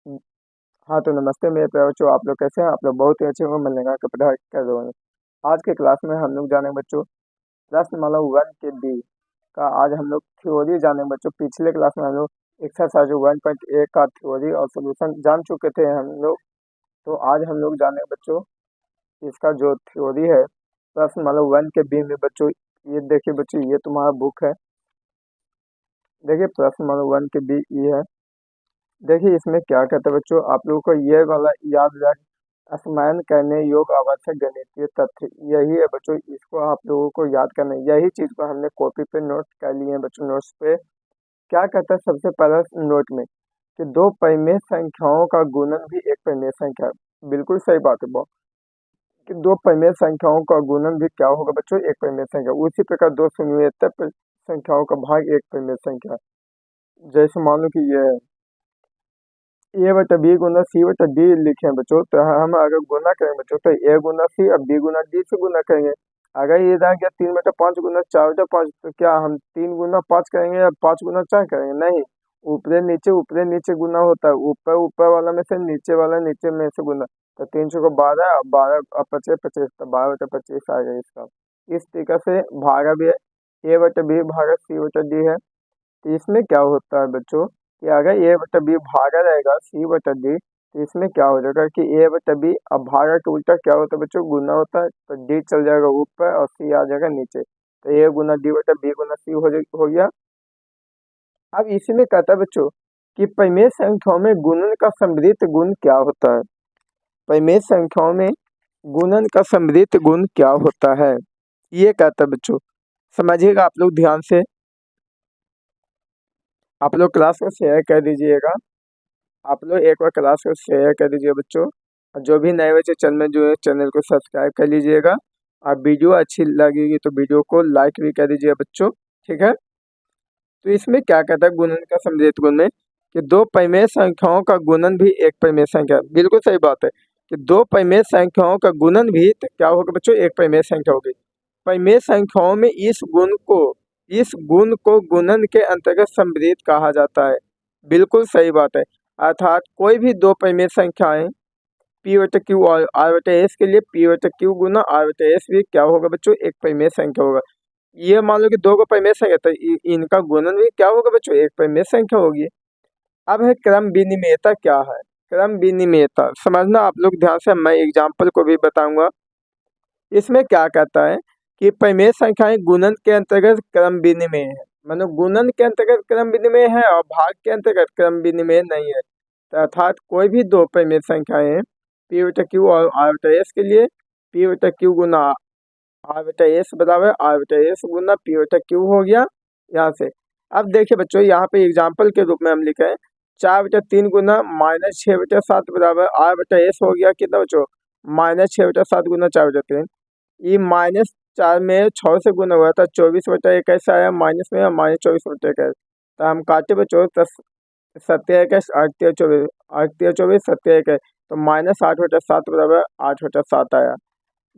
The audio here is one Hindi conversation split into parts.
हाँ तो नमस्ते मेरे प्यारे बच्चों, आप लोग कैसे हैं? आप लोग बहुत ही अच्छे होंगे। मन लगा कर पढ़ाई कर रहे होंगे। आज के क्लास में हम लोग जानेंगे बच्चों प्रश्नमाला 1 के बी का। आज हम लोग थ्योरी जानेंगे बच्चों। पिछले क्लास में हम लोग एक्सरसाइज 1.1 का थ्योरी और सोल्यूशन जान चुके थे हम लोग। तो आज हम लोग जानेंगे बच्चों इसका जो थ्योरी है प्रश्नमाला 1 के बी में। बच्चों ये देखिए बच्चों, ये तुम्हारा बुक है। देखिए प्रश्नमाला 1 के बी ये है। देखिए इसमें क्या कहते हैं बच्चों, आप लोगों को ये वाला याद रख स्मरण करने योग्य आवश्यक गणितीय तथ्य यही है बच्चों। इसको आप लोगों को याद करना है। यही चीज को हमने कॉपी पे नोट कर लिए हैं बच्चों। नोट्स पे क्या कहता है सबसे पहला नोट में कि दो परिमेय संख्याओं का गुणन भी एक परिमेय संख्या है। बिल्कुल सही बात है बहुत, कि दो परिमेय संख्याओं का गुणन भी क्या होगा बच्चों, एक परिमेय संख्या। उसी प्रकार दो शून्येतर संख्याओं का भाग एक परिमेय संख्या है। जैसे मान लो कि ये है ए बटा बी गुना सी बटा डी लिखे हैं बच्चों। तो हम अगर गुना करेंगे बच्चों तो ए गुना सी और बी गुना डी से गुना करेंगे। अगर ये रह गया 3/5 गुना 4/5, तो क्या हम 3 गुना 5 करेंगे या 5 गुना 4 करेंगे? नहीं, ऊपरे नीचे गुना होता है। ऊपर ऊपर वाला में से नीचे वाला नीचे में से गुना। तो 3 को 12 और 12 और 25 तो 12/25 आ गया इसका। इस तरीके से भागा भी है, ए बटा बी भागा सी बटा डी है। तो इसमें क्या होता है बच्चों कि अगर ए बटा बी भागा रहेगा सी बटा डी, तो इसमें क्या हो जाएगा कि ए बटा बी अब भागा के उल्टा क्या होता है बच्चों, गुना होता है। तो डी चल जाएगा ऊपर और सी आ जाएगा नीचे। तो ए गुना डी बटा बी गुना सी हो गया। अब इसी में कहता है बच्चों कि परिमेय संख्याओं में गुणन का समृद्ध गुण क्या होता है। परिमेय संख्याओं में गुणन का समृद्ध गुण क्या होता है, ये कहता है बच्चों। समझिएगा आप लोग ध्यान से। आप लोग क्लास को शेयर कर दीजिएगा। आप लोग एक बार क्लास को शेयर कर दीजिए बच्चों। और जो भी नए बच्चे चैनल में जो है चैनल को सब्सक्राइब कर लीजिएगा। और वीडियो अच्छी लगेगी तो वीडियो को लाइक भी कर दीजिए बच्चों, ठीक है। तो इसमें क्या कहता है गुणन का समृद्ध गुण में कि दो परिमेय संख्याओं का गुणन भी एक परिमेय संख्या है। बिल्कुल सही बात है कि दो परिमेय संख्याओं का गुणन भी तो क्या होगा बच्चों, एक परिमेय संख्या होगी। परिमेय संख्याओं में इस गुण को गुणन के अंतर्गत समृद्ध कहा जाता है। बिल्कुल सही बात है। अर्थात कोई भी दो परिमेय संख्याएं पी बटा क्यू और आर बटा एस के लिए पी बटा क्यू गुना आर बटा एस भी क्या होगा बच्चों, एक परिमेय संख्या होगा। ये मान लो कि दो का परिमेय संख्या, तो इनका गुणन भी क्या होगा बच्चों, एक परिमेय संख्या होगी। अब है क्रम विनिमेयता क्या है। क्रम विनिमेयता समझना आप लोग ध्यान से, मैं एग्जाम्पल को भी बताऊंगा। इसमें क्या कहता है कि परिमेय संख्याएं गुणन के अंतर्गत क्रम विनिमेय है। मतलब गुणन के अंतर्गत क्रम विनिमेय है और भाग के अंतर्गत क्रम विनिमेय नहीं है। तो अर्थात कोई भी दो परिमेय संख्याएं पी बटा क्यू और आर बटा एस के लिए पी बटा क्यू गुना आर बटा एस बराबर आर बटा एस गुना पी बटा क्यू हो गया यहाँ से। अब देखिए बच्चों, यहाँ पे एग्जाम्पल के रूप में हम लिखे 4/3 गुना -6/7 बराबर आर बटा एस हो गया कितना बच्चों, -6/7 गुना 4/3। ये -4 में 6 से गुना हुआ था, 24/21 आया माइनस में, -24/21। तो हम काटे बच्चों 10 27 8 24 8 24 27, तो -8/7 बराबर 8/7 आया।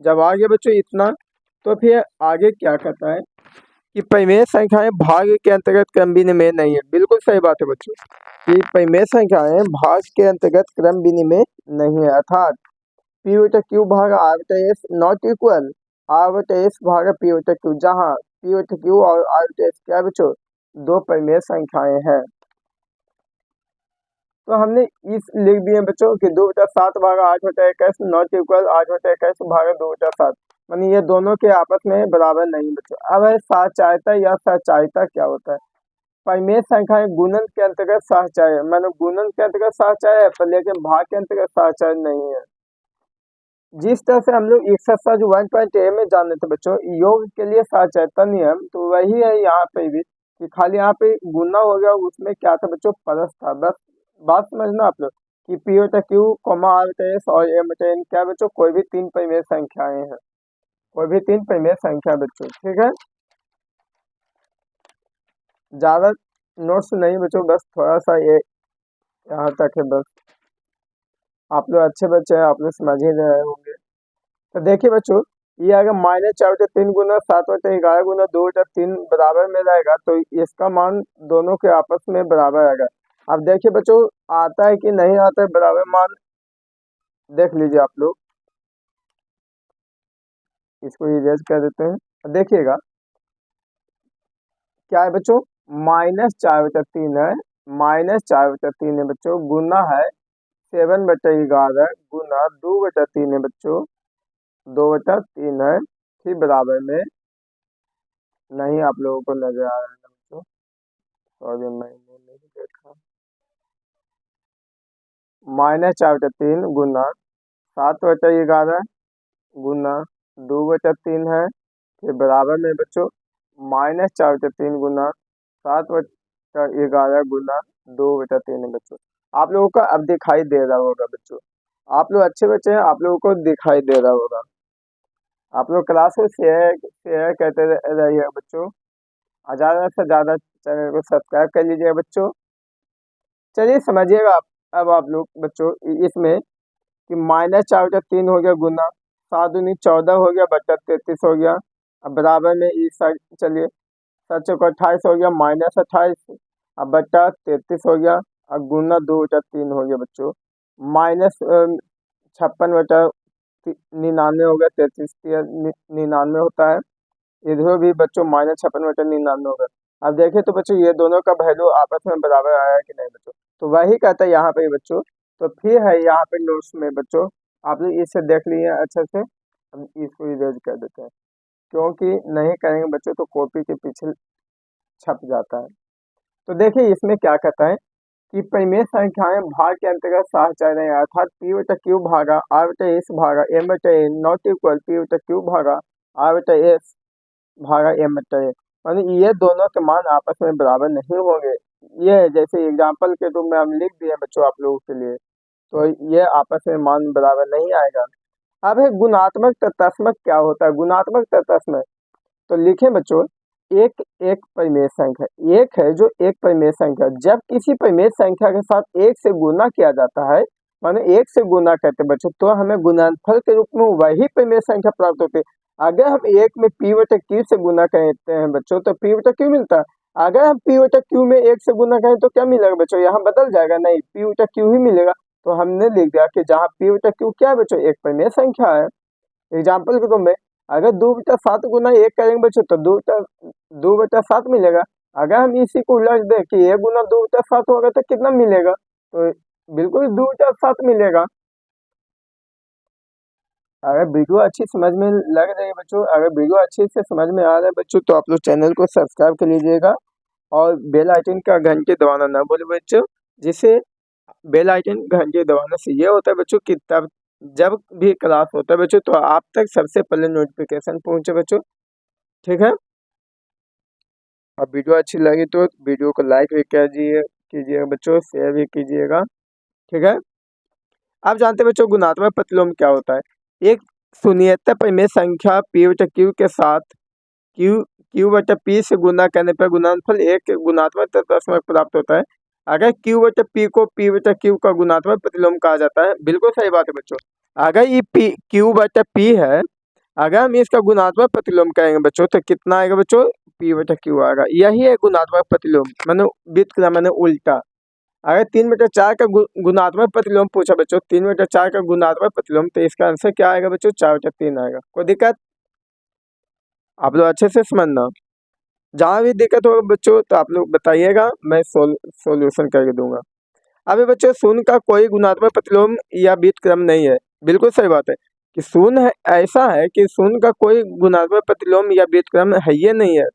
जब आ गया बच्चों इतना, तो फिर आगे क्या कहता है कि परिमेय संख्याएं भाग के अंतर्गत क्रम विनिमेय नहीं है। बिल्कुल सही बात है बच्चों कि परिमेय संख्याएं भाग के अंतर्गत क्रम विनिमेय नहीं है। अर्थात पी बटा क्यू भाग आर बटा एस नॉट इक्वल आर बटा एस भाग पी बटा क्यू, जहाँ पी बटा क्यू और आर बटा एस क्या बच्चों, दो परिमेय संख्याएं हैं। तो हमने इस लिख दिए बच्चों कि 2/7 भागा 8/21 नॉट इक्वल 8/21 भागा 2/7, मानी ये दोनों के आपस में बराबर नहीं बच्चों। अब है सहचारिता या सहचारिता क्या होता है। परिमेय संख्याएं गुणन के अंतर्गत सहचार्य, मतलब गुणन के अंतर्गत सहचार्य है पर लेकिन भाग के अंतर्गत सहचार्य नहीं है। जिस तरह से हम लोग एक्सरसाइज 1.a में जाने थे बच्चों योग के लिए सहचारिता नियम, तो वही है यहाँ पे भी कि खाली यहाँ पे गुना हो गया। उसमें क्या था बच्चों, परस था। बस बात समझना आप लोग कि पी बटा क्यू कोमा आर बटा एस और ए बटा एन क्या बच्चों, कोई भी तीन परिमेय संख्याएं हैं। कोई भी तीन परिमेय संख्या बच्चों, ठीक है। ज्यादा नोट्स नहीं बच्चों, बस थोड़ा सा ये यहाँ तक है बस। आप लोग अच्छे बच्चे हैं, आप लोग समझ ही रहे होंगे। तो देखिए बच्चों, ये अगर -4/3 गुना 7/11 गुना 2/3 बराबर में रहेगा, तो इसका मान दोनों के आपस में बराबर आएगा। अब देखिए बच्चों, आता है कि नहीं आता है बराबर मान, देख लीजिए आप लोग। इसको इरेज कर देते हैं। अब देखिएगा क्या है बच्चों, -4/3 है, -4/3 है बच्चों, गुना है 7/11 गुना 2/3 है बच्चों, 2/3 है, फिर बराबर में, नहीं आप लोगों को नजर आ रहा है ना बच्चों, सॉरी मैंने नहीं देखा, -4/3 गुना 7/11 गुना 2/3 है, फिर बराबर में बच्चों -4/3 गुना 7/11 गुना 2/3 है बच्चों। आप लोगों को अब दिखाई दे रहा होगा बच्चों, आप लोग अच्छे बच्चे हैं, आप लोगों को दिखाई दे रहा होगा। आप लोग क्लास को शेयर शेयर करते रहिए बच्चों, और ज़्यादा से ज़्यादा चैनल को सब्सक्राइब कर लीजिएगा बच्चों। चलिए समझिएगा आप, अब आप लोग बच्चों इसमें कि -4/3 हो गया गुना 7×14 हो गया बटा 33 हो गया। अब बराबर में इस साइड चलिए, 7×4 = 28 हो गया, -28 अब बटा 33 हो गया, और गुना 2/3 हो गया बच्चों, -56/99 हो गया, 33 99 होता है, इधर भी बच्चों -56/99 होगा। अब देखें तो बच्चों ये दोनों का वैल्यू आपस में बराबर आया है कि नहीं बच्चों, तो वही कहता है यहाँ पे बच्चों। तो फिर है यहाँ पे नोट्स में बच्चों, आप लोग इसे देख लिए अच्छे से, हम इसको इरेज कर देते हैं, क्योंकि नहीं करेंगे बच्चों तो कॉपी के पीछे छप जाता है। तो देखिए इसमें क्या कहता है कि परिमेय संख्याएं भाग के अंतर्गत साथ चल रहे हैं, अर्थात p/q भागा r/s भागा m/n नॉट इक्वल p/q भागा r/s भागा m/n, यानी ये दोनों के मान आपस में बराबर नहीं होंगे। ये जैसे एग्जाम्पल के रूप में हम लिख दिए बच्चों आप लोगों के लिए, तो ये आपस में मान बराबर नहीं आएगा। अब है गुणात्मक तत्समक क्या होता है, गुणात्मक तत्समक, तो लिखें बच्चों, एक एक परिमेय संख्या, एक है जो एक परिमेय संख्या, जब किसी परिमेय संख्या के साथ एक से गुना किया जाता है, माने एक से गुना करते बच्चों, तो हमें गुणनफल के रूप में वही परिमेय संख्या प्राप्त होती है। अगर हम एक में p/q से गुना करते हैं बच्चों तो p/q मिलता है। अगर हम p/q में एक से गुना करें तो क्या मिलेगा बच्चों, यहाँ बदल जाएगा, नहीं p/q ही मिलेगा। तो हमने लिख दिया कि जहाँ p/q क्या है बच्चों, एक परिमेय संख्या है। एग्जाम्पल के रूप में अगर 2/7 गुना 1 करेंगे बच्चों तो 2/7 मिलेगा। अगर हम इसी को उलट दें कि 1 गुना 2/7 होगा तो कितना मिलेगा, तो बिल्कुल 2/7 मिलेगा। अगर वीडियो अच्छी समझ में लग रही है बच्चों, अगर वीडियो अच्छे से समझ में आ रहा है बच्चों, तो आप लोग चैनल को सब्सक्राइब कर लीजिएगा, और बेल आइकन का घंटी दबाना ना भूलें बच्चों। जिसे बेल आइकन घंटी दबाने से ये होता है बच्चों कि तब जब भी क्लास होता है बच्चों तो आप तक सबसे पहले नोटिफिकेशन पहुंचे बच्चों, ठीक है। और वीडियो अच्छी लगी तो वीडियो को लाइक भी कीजिएगा बच्चों, शेयर भी कीजिएगा, ठीक है। आप जानते हैं बच्चों गुणात्मक प्रतिलोम क्या होता है, एक शून्येतर परिमेय संख्या p/q के साथ q/p से गुना करने पर गुणनफल एक गुणात्मक तत्समक प्राप्त होता है। अगर q/p को p/q का गुणात्मक प्रतिलोम कहा जाता है, बिल्कुल सही बात है बच्चों। अगर ये q/p है, अगर हम इसका गुणात्मक प्रतिलोम करेंगे बच्चों तो कितना आएगा बच्चों, p/q आएगा। यही है गुणात्मक प्रतिलोम, मैंने व्युत्क्रम मैंने उल्टा। अगर 3/4 का गुणात्मक प्रतिलोम पूछा बच्चों, 3/4 का गुणात्मक प्रतिलोम, तो इसका आंसर क्या आएगा बच्चों, 4/3 आएगा। कोई दिक्कत, आप लोग अच्छे से समझना। जहाँ भी दिक्कत होगा बच्चों तो आप लोग बताइएगा, मैं सोल्यूशन करके दूंगा। अभी बच्चों शून्य का कोई गुणात्मक प्रतिलोम या व्युत्क्रम नहीं है, बिल्कुल सही बात है कि शून्य है, ऐसा है कि शून्य का कोई गुणात्मक प्रतिलोम या व्युत्क्रम है ये नहीं है,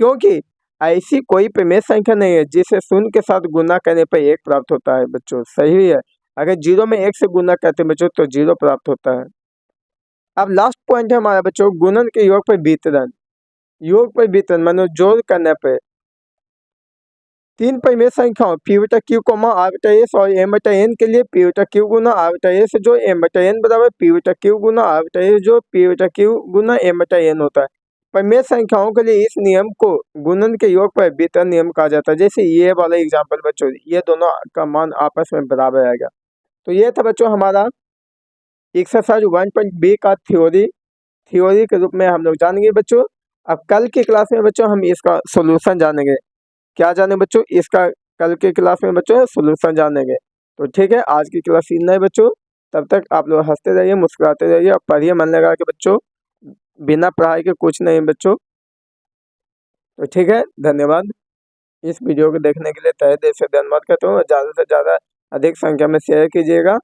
क्योंकि ऐसी कोई परिमेय संख्या नहीं है जिसे शून्य के साथ गुना करने पर एक प्राप्त होता है बच्चों, सही है। अगर 0 में 1 से गुना करते हैं बच्चों तो 0 प्राप्त होता है। अब लास्ट पॉइंट है हमारा बच्चों गुणन के योग पर वितरण, योग पर वितरण मानो जोड़ करने पर तीन परिमेय संख्याओं p/q, r/s और m/n के लिए p/q गुना r/s जो m/n बराबर p/q गुना r/s जो p/q गुना m/n होता है। परिमेय संख्याओं के लिए इस नियम को गुणन के योग पर वितरण नियम कहा जाता है। जैसे ये वाला एग्जाम्पल बच्चों, ये दोनों का मान आपस में बराबर आएगा। तो ये था बच्चों हमारा एक्सरसाइज 1.b का थ्योरी के रूप में हम लोग जानेंगे बच्चों। अब कल की क्लास में बच्चों हम इसका सोल्यूशन जानेंगे। क्या जाने बच्चों, इसका कल की क्लास में बच्चों सोल्यूशन जानेंगे। तो ठीक है, आज की क्लास इतना है बच्चों। तब तक आप लोग हंसते रहिए, मुस्कुराते रहिए और पढ़िए मन लगा के बच्चों। बिना पढ़ाई के कुछ नहीं बच्चों। तो ठीक है, धन्यवाद। इस वीडियो को देखने के लिए तहे दिल से धन्यवाद करता हूँ। ज़्यादा से ज़्यादा अधिक संख्या में शेयर कीजिएगा।